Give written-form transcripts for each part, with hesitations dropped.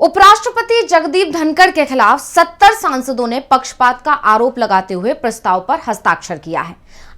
उपराष्ट्रपति जगदीप धनखड़ के खिलाफ 70 सांसदों ने पक्षपात का आरोप लगाते हुए प्रस्ताव पर हस्ताक्षर किया है।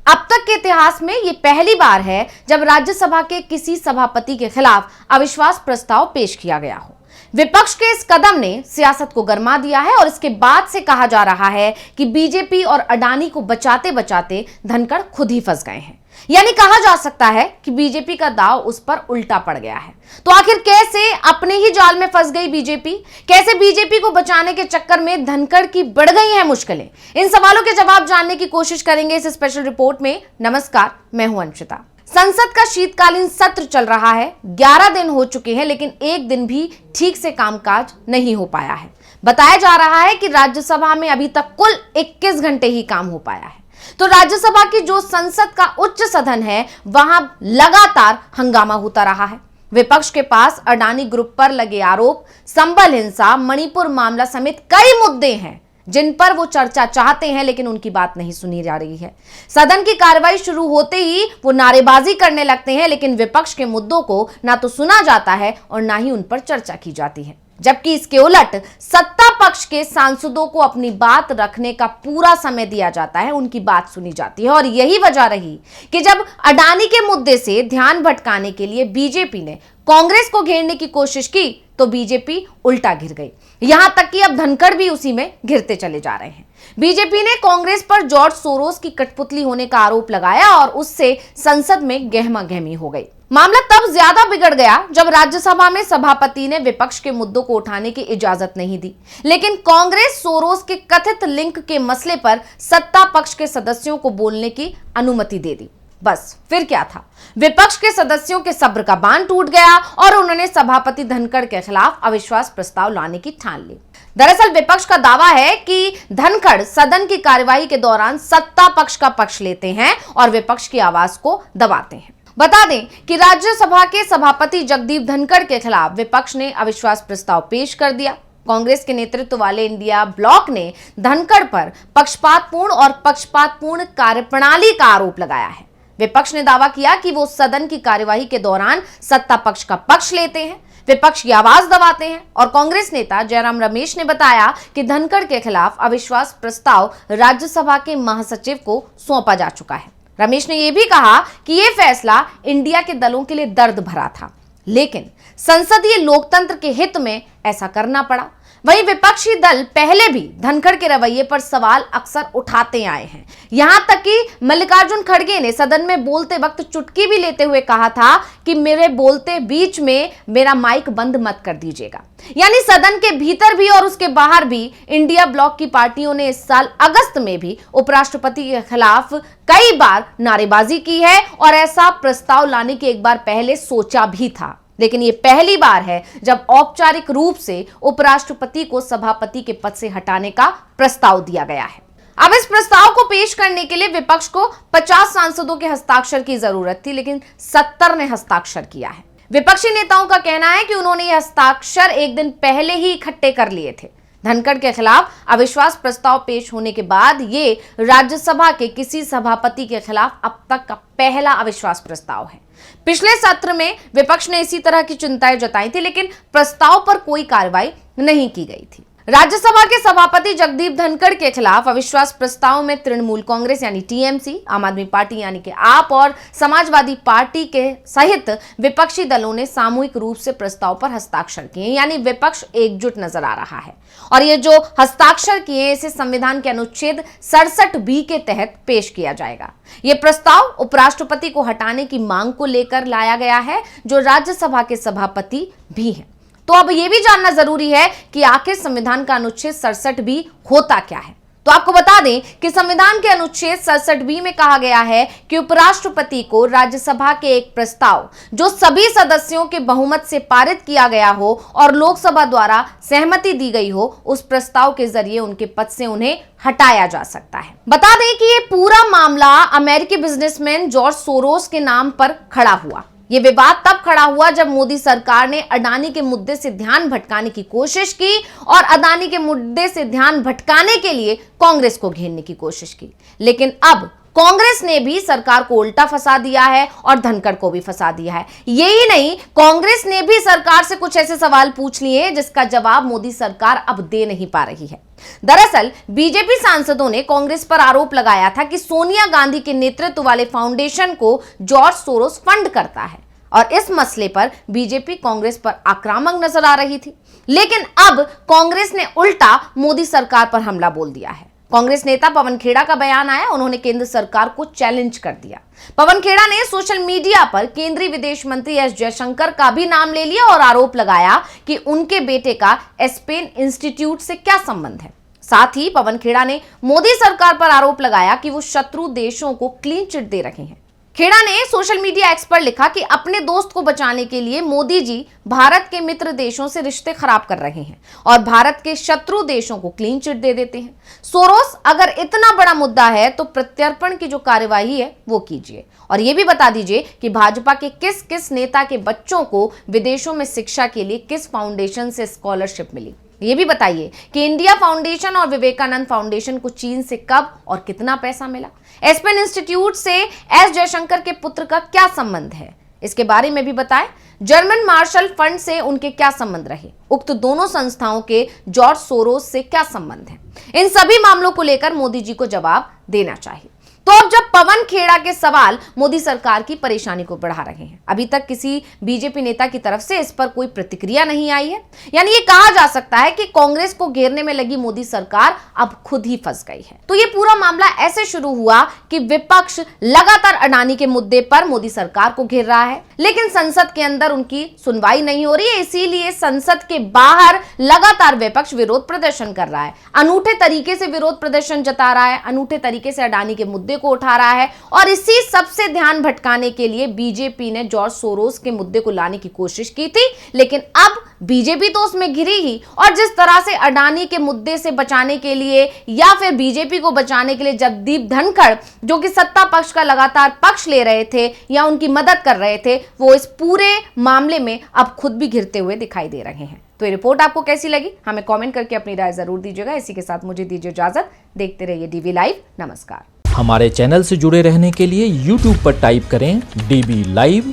अब तक के इतिहास में यह पहली बार है जब राज्यसभा के किसी सभापति के खिलाफ अविश्वास प्रस्ताव पेश किया गया हो। विपक्ष के इस कदम ने सियासत को गरमा दिया है और इसके बाद से कहा जा रहा है कि बीजेपी और अडानी को बचाते बचाते धनखड़ खुद ही फंस गए हैं। यानी कहा जा सकता है कि बीजेपी का दांव उस पर उल्टा पड़ गया है। तो आखिर कैसे अपने ही जाल में फंस गई बीजेपी? कैसे बीजेपी को बचाने के चक्कर में धनखड़ की बढ़ गई हैं मुश्किलें? इन सवालों के जवाब जानने की कोशिश करेंगे इस स्पेशल रिपोर्ट में। नमस्कार, मैं हूं अंशिता। संसद का शीतकालीन सत्र चल रहा है। 11 दिन हो चुके हैं, लेकिन एक दिन भी ठीक से कामकाज नहीं हो पाया है। बताया जा रहा है कि राज्यसभा में अभी तक कुल 21 घंटे ही काम हो पाया है। तो राज्यसभा की जो संसद का उच्च सदन है, वहां लगातार हंगामा होता रहा है। विपक्ष के पास अडानी ग्रुप पर लगे आरोप, संबल हिंसा, मणिपुर मामला समेत कई मुद्दे हैं जिन पर वो चर्चा चाहते हैं, लेकिन उनकी बात नहीं सुनी जा रही है। सदन की कार्रवाई शुरू होते ही वो नारेबाजी करने लगते हैं, लेकिन विपक्ष के मुद्दों को ना तो सुना जाता है और ना ही उन पर चर्चा की जाती है। जबकि इसके उलट सत्ता पक्ष के सांसदों को अपनी बात रखने का पूरा समय दिया जाता है, उनकी बात सुनी जाती है। और यही वजह रही कि जब अडानी के मुद्दे से ध्यान भटकाने के लिए बीजेपी ने कांग्रेस को घेरने की कोशिश की तो बीजेपी उल्टा घिर गई। यहां तक कि अब धनखड़ भी उसी में घिरते चले जा रहे हैं। बीजेपी ने कांग्रेस पर जॉर्ज सोरोस की कठपुतली होने का आरोप लगाया और उससे संसद में गहमागहमी हो गई। मामला तब ज्यादा बिगड़ गया जब राज्यसभा में सभापति ने विपक्ष के मुद्दों को उठाने की इजाजत नहीं दी, लेकिन कांग्रेस सोरोस के कथित लिंक के मसले पर सत्ता पक्ष के सदस्यों को बोलने की अनुमति दे दी। बस फिर क्या था, विपक्ष के सदस्यों के सब्र का बांध टूट गया और उन्होंने सभापति धनखड़ के खिलाफ अविश्वास प्रस्ताव लाने की ठान ली। दरअसल विपक्ष का दावा है कि धनखड़ सदन की कार्यवाही के दौरान सत्ता पक्ष का पक्ष लेते हैं और विपक्ष की आवाज को दबाते हैं। बता दें कि राज्यसभा के सभापति जगदीप धनखड़ के खिलाफ विपक्ष ने अविश्वास प्रस्ताव पेश कर दिया। कांग्रेस के नेतृत्व वाले इंडिया ब्लॉक ने धनखड़ पर पक्षपातपूर्ण कार्यप्रणाली का आरोप लगाया है। विपक्ष ने दावा किया कि वो सदन की कार्यवाही के दौरान सत्ता पक्ष का पक्ष लेते हैं, विपक्ष की आवाज दबाते हैं। और कांग्रेस नेता जयराम रमेश ने बताया कि धनखड़ के खिलाफ अविश्वास प्रस्ताव राज्यसभा के महासचिव को सौंपा जा चुका है। रमेश ने यह भी कहा कि यह फैसला इंडिया के दलों के लिए दर्द भरा था, लेकिन संसदीय लोकतंत्र के हित में ऐसा करना पड़ा। वहीं विपक्षी दल पहले भी धनखड़ के रवैये पर सवाल अक्सर उठाते आए हैं। यहां तक कि मल्लिकार्जुन खड़गे ने सदन में बोलते वक्त चुटकी भी लेते हुए कहा था कि मेरे बोलते बीच में मेरा माइक बंद मत कर दीजिएगा। यानी सदन के भीतर भी और उसके बाहर भी इंडिया ब्लॉक की पार्टियों ने इस साल अगस्त में भी उपराष्ट्रपति के खिलाफ कई बार नारेबाजी की है और ऐसा प्रस्ताव लाने की एक बार पहले सोचा भी था। लेकिन यह पहली बार है जब औपचारिक रूप से उपराष्ट्रपति को सभापति के पद से हटाने का प्रस्ताव दिया गया है। अब इस प्रस्ताव को पेश करने के लिए विपक्ष को 50 सांसदों के हस्ताक्षर की जरूरत थी, लेकिन 70 ने हस्ताक्षर किया है। विपक्षी नेताओं का कहना है कि उन्होंने यह हस्ताक्षर एक दिन पहले ही इकट्ठे कर लिए थे। धनखड़ के खिलाफ अविश्वास प्रस्ताव पेश होने के बाद ये राज्यसभा के किसी सभापति के खिलाफ अब तक का पहला अविश्वास प्रस्ताव है। पिछले सत्र में विपक्ष ने इसी तरह की चिंताएं जताई थी, लेकिन प्रस्ताव पर कोई कार्रवाई नहीं की गई थी। राज्यसभा के सभापति जगदीप धनखड़ के खिलाफ अविश्वास प्रस्ताव में तृणमूल कांग्रेस यानी टीएमसी, आम आदमी पार्टी यानी कि आप और समाजवादी पार्टी के सहित विपक्षी दलों ने सामूहिक रूप से प्रस्ताव पर हस्ताक्षर किए। यानी विपक्ष एकजुट नजर आ रहा है और ये जो हस्ताक्षर किए इसे संविधान के अनुच्छेद 67B के तहत पेश किया जाएगा। ये प्रस्ताव उपराष्ट्रपति को हटाने की मांग को लेकर लाया गया है, जो राज्यसभा के सभापति भी हैं। तो अब यह भी जानना जरूरी है कि आखिर संविधान का अनुच्छेद 67B होता क्या है। तो आपको बता दें कि संविधान के अनुच्छेद 67B में कहा गया है कि उपराष्ट्रपति को राज्यसभा के एक प्रस्ताव जो सभी सदस्यों के बहुमत से पारित किया गया हो और लोकसभा द्वारा सहमति दी गई हो, उस प्रस्ताव के जरिए उनके पद से उन्हें हटाया जा सकता है। बता दें कि यह पूरा मामला अमेरिकी बिजनेसमैन जॉर्ज सोरोस के नाम पर खड़ा हुआ। ये विवाद तब खड़ा हुआ जब मोदी सरकार ने अडानी के मुद्दे से ध्यान भटकाने की कोशिश की और अडानी के मुद्दे से ध्यान भटकाने के लिए कांग्रेस को घेरने की कोशिश की। लेकिन अब कांग्रेस ने भी सरकार को उल्टा फंसा दिया है और धनखड़ को भी फंसा दिया है। यही नहीं, कांग्रेस ने भी सरकार से कुछ ऐसे सवाल पूछ लिए जिसका जवाब मोदी सरकार अब दे नहीं पा रही है। दरअसल बीजेपी सांसदों ने कांग्रेस पर आरोप लगाया था कि सोनिया गांधी के नेतृत्व वाले फाउंडेशन को जॉर्ज सोरोस फंड करता है और इस मसले पर बीजेपी कांग्रेस पर आक्रामक नजर आ रही थी। लेकिन अब कांग्रेस ने उल्टा मोदी सरकार पर हमला बोल दिया है। कांग्रेस नेता पवन खेड़ा का बयान आया, उन्होंने केंद्र सरकार को चैलेंज कर दिया। पवन खेड़ा ने सोशल मीडिया पर केंद्रीय विदेश मंत्री एस जयशंकर का भी नाम ले लिया और आरोप लगाया कि उनके बेटे का एस्पेन इंस्टीट्यूट से क्या संबंध है। साथ ही पवन खेड़ा ने मोदी सरकार पर आरोप लगाया कि वो शत्रु देशों को क्लीन चिट दे रहे हैं। खेड़ा ने सोशल मीडिया एक्स पर लिखा कि अपने दोस्त को बचाने के लिए मोदी जी भारत के मित्र देशों से रिश्ते खराब कर रहे हैं और भारत के शत्रु देशों को क्लीन चिट दे देते हैं। सोरोस अगर इतना बड़ा मुद्दा है तो प्रत्यर्पण की जो कार्यवाही है वो कीजिए और ये भी बता दीजिए कि भाजपा के किस किस नेता के बच्चों को विदेशों में शिक्षा के लिए किस फाउंडेशन से स्कॉलरशिप मिली। ये भी बताइए कि इंडिया फाउंडेशन और विवेकानंद फाउंडेशन को चीन से कब और कितना पैसा मिला। एस्पेन इंस्टीट्यूट से एस जयशंकर के पुत्र का क्या संबंध है, इसके बारे में भी बताएं। जर्मन मार्शल फंड से उनके क्या संबंध रहे, उक्त दोनों संस्थाओं के जॉर्ज सोरोस से क्या संबंध है। इन सभी मामलों को लेकर मोदी जी को जवाब देना चाहिए। तो अब जब पवन खेड़ा के सवाल मोदी सरकार की परेशानी को बढ़ा रहे हैं, अभी तक किसी बीजेपी नेता की तरफ से इस पर कोई प्रतिक्रिया नहीं आई है। यानी ये कहा जा सकता है कि कांग्रेस को घेरने में लगी मोदी सरकार अब खुद ही फंस गई है। तो ये पूरा मामला ऐसे शुरू हुआ कि विपक्ष लगातार अडानी के मुद्दे पर मोदी सरकार को घेर रहा है, लेकिन संसद के अंदर उनकी सुनवाई नहीं हो रही है। इसीलिए संसद के बाहर लगातार विपक्ष विरोध प्रदर्शन कर रहा है, अनूठे तरीके से विरोध प्रदर्शन जता रहा है, अनूठे तरीके से अडानी के मुद्दे को उठा रहा है और इसी सबसे ध्यान भटकाने के लिए बीजेपी ने जॉर्ज सोरोस के मुद्दे को लाने की कोशिश की थी। लेकिन अब बीजेपी तो उसमें घिरी ही, और जिस तरह से अडानी के मुद्दे से बचाने के लिए या फिर बीजेपी को बचाने के लिए जगदीप धनखड़, जो कि सत्ता पक्ष का लगातार पक्ष ले रहे थे या उनकी मदद कर रहे थे, वो इस पूरे मामले में अब खुद भी घिरते हुए दिखाई दे रहे हैं। तो ये रिपोर्ट आपको कैसी लगी, हमें कमेंट करके अपनी राय जरूर दीजिएगा। इसी के साथ मुझे दीजिए इजाजत। देखते रहिए डीवी लाइव। नमस्कार। हमारे चैनल से जुड़े रहने के लिए YouTube पर टाइप करें DB लाइव,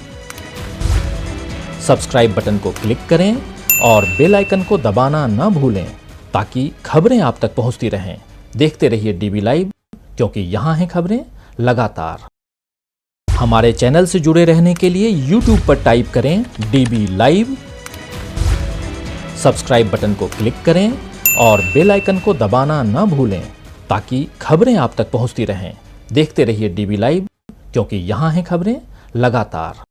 सब्सक्राइब बटन को क्लिक करें और बेल आइकन को दबाना न भूलें ताकि खबरें आप तक पहुंचती रहें। देखते रहिए DB लाइव, क्योंकि यहाँ हैं खबरें लगातार। हमारे चैनल से जुड़े रहने के लिए YouTube पर टाइप करें DB लाइव, सब्सक्राइब बटन को क्लिक करें और बेल आइकन को दबाना न भूलें ताकि खबरें आप तक पहुंचती रहें। देखते रहिए DB लाइव, क्योंकि यहाँ हैं खबरें लगातार।